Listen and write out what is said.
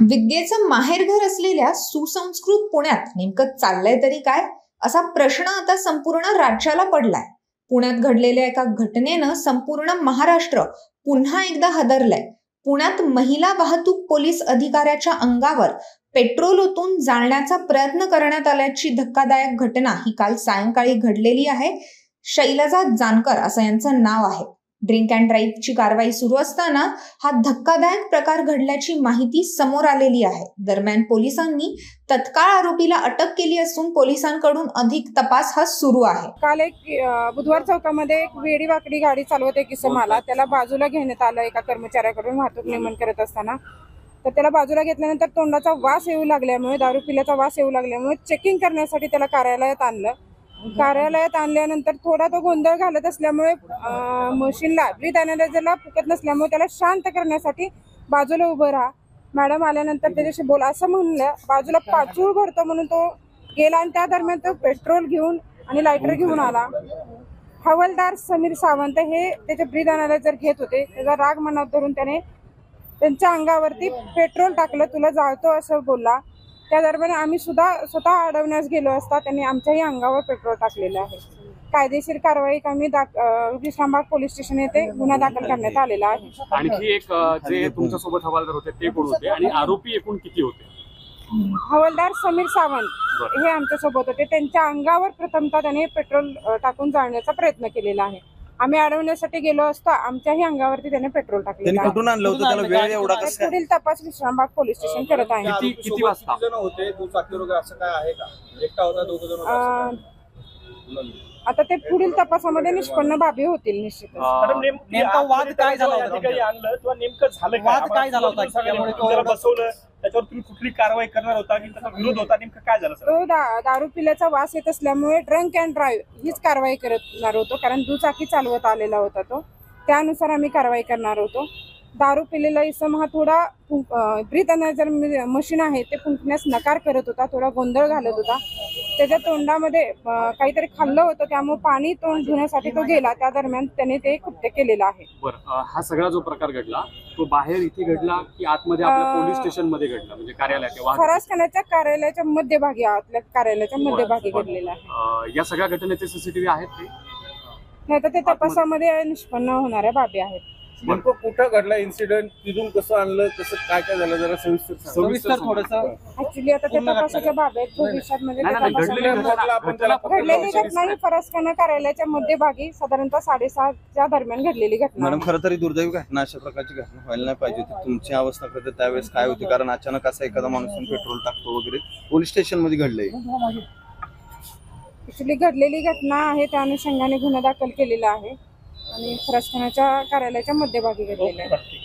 विद्येचं माहेरघर असलेल्या सुसंस्कृत पुण्यात नेमकं चाललंय तरी काय, असा प्रश्न आता संपूर्ण राज्याला पडलाय. पुण्यात घडलेल्या एका घटनेनं संपूर्ण महाराष्ट्र पुन्हा एकदा हादरलाय. पुण्यात महिला वाहतूक पोलीस अधिकाऱ्याच्या अंगावर पेट्रोल ओतून जाळण्याचा प्रयत्न करण्यात आल्याची धक्कादायक घटना ही काल सायंकाळी घडलेली आहे. शैलजा जानकर असं यांचं नाव आहे. ड्रिंक अँड ड्राईव्हची कारवाई सुरू असताना हा धक्कादायक प्रकार घडल्याची माहिती समोर आलेली आहे. दरम्यान पोलिसांनी तत्काळ आरोपीला अटक केली असून पोलिसांकडून अधिक तपास हा सुरू आहे. काल एक बुधवार चौकामध्ये एक वेडी वाकडी गाडी चालवत एक इसम आला. त्याला बाजूला घेण्यात आलं एका कर्मचाऱ्याकडून वाहतूक नियमन करत असताना. तर त्याला बाजूला घेतल्यानंतर तोंडाचा वास येऊ लागल्यामुळे, दारू पिल्याचा वास येऊ लागल्यामुळे चेकिंग करण्यासाठी त्याला कार्यालयात आणलं. कार्यालयात आणल्यानंतर थोडा तो गोंधळ घालत असल्यामुळे मशीनला ब्रीथ अनालायझरला फुकत नसल्यामुळे त्याला शांत करण्यासाठी बाजूला उभं राहा, मॅडम आल्यानंतर त्याच्याशी बोला असं म्हणलं. बाजूला पाचूळ भरतो म्हणून तो गेला आणि त्या दरम्यान तो पेट्रोल घेऊन आणि लायटर घेऊन आला. हवालदार समीर सावंत हे त्याचे ब्रीथ अनालायझर घेत होते. त्याचा राग मनात धरून त्याने त्यांच्या अंगावरती पेट्रोल टाकलं. तुला जाळतो असं बोलला. त्या दरम्यान आम्ही सुद्धा स्वतः अडवण्यास गेलो असता त्यांनी आमच्याही अंगावर पेट्रोल टाकलेलं आहे. कायदेशीर कारवाई आम्ही विश्रामबाग पोलीस स्टेशन येथे गुन्हा दाखल करण्यात आलेला आहे. आणखी एक जे तुमच्यासोबत हवालदार होते ते कोण होते आणि आरोपी एकूण किती होते? हवालदार समीर सावंत हे आमच्या सोबत होते. त्यांच्या अंगावर प्रथमतः त्याने पेट्रोल टाकून जाळण्याचा प्रयत्न केलेला आहे. आम्ही अडवण्यासाठी गेलो असता आमच्याही अंगावरती त्याने पेट्रोल टाकले. पुढील तपास विश्रामबाग पोलीस स्टेशन करत आहे. किती वाजता होते? दुचाकी वगैरे असं काय आहे का? एकटा होता, दोघ जण? आता ते पुढील तपासामध्ये निष्पन्न बाबी होतील निश्चित. नेमका वाद काय झाला होता? आणलं किंवा नेमकं झालं वाद काय झाला होता? बसवलं त्याच्यावर तुम्ही कुठली कारवाई करणार होता की त्याचा विरोध होता? नेमकं काय झालं? तो दारू पिल्याचा वास येत असल्यामुळे ड्रंक अँड ड्राईव्ह हीच कारवाई करणार होतो. कारण दुचाकी चालवत आलेला होता तो. त्यानुसार आम्ही कारवाई करणार होतो. दारू पिलेला इसम हा थोडा ब्रीथ अनालायझर मशीन आहे ते फुंकण्यास नकार करत होता. थोडा गोंधळ घालत होता. त्याच्या तोंडामध्ये काहीतरी खाल्लं होतं त्यामुळे पाणी तोंड धुण्यासाठी तो गेला. त्या दरम्यान त्याने ते कृत्य केलेलं आहे. बरं, हा सगळा जो प्रकार घडला तो बाहेर इथे घडला की आतमध्ये आपल्या पोलीस स्टेशन मध्ये घडला, म्हणजे कार्यालयाच्या फरासखान्याच्या कार्यालयाच्या मध्यभागी, आपल्या कार्यालयाच्या मध्यभागी घडलेला आहे. या सगळ्या घटनेचे सीसीटीव्ही आहेत नाही तर ते तपासामध्ये निष्पन्न होणाऱ्या बाबी आहेत. नेमकं कुठं घडला इन्सिडेंट, तिथून कसं आणलं, कसं काय काय झालं, जरा सविस्तर थोडंसं. ऍक्च्युली आता ते तपासाच्या बाबी आहेत. भविष्यात म्हणजे घडलेली घटना ही फरासखाना कार्यालयाच्या मध्यभागी साधारणतः 6:30च्या दरम्यान घडलेली घटना. मॅडम, खरं तरी दुर्दैवी घटना, अशा प्रकारची घटना व्हायला नाही पाहिजे होती. तुमची अवस्था करते त्यावेळेस काय होती? कारण अचानक असा एखादा माणूस पेट्रोल टाकतो वगैरे पोलीस स्टेशन मध्ये घडलंय. ऍक्च्युली घडलेली घटना आहे त्या अनुषंगाने गुन्हा दाखल केलेला आहे आणि फरासखानाच्या कार्यालयाच्या मध्यभागी घडलेला आहे.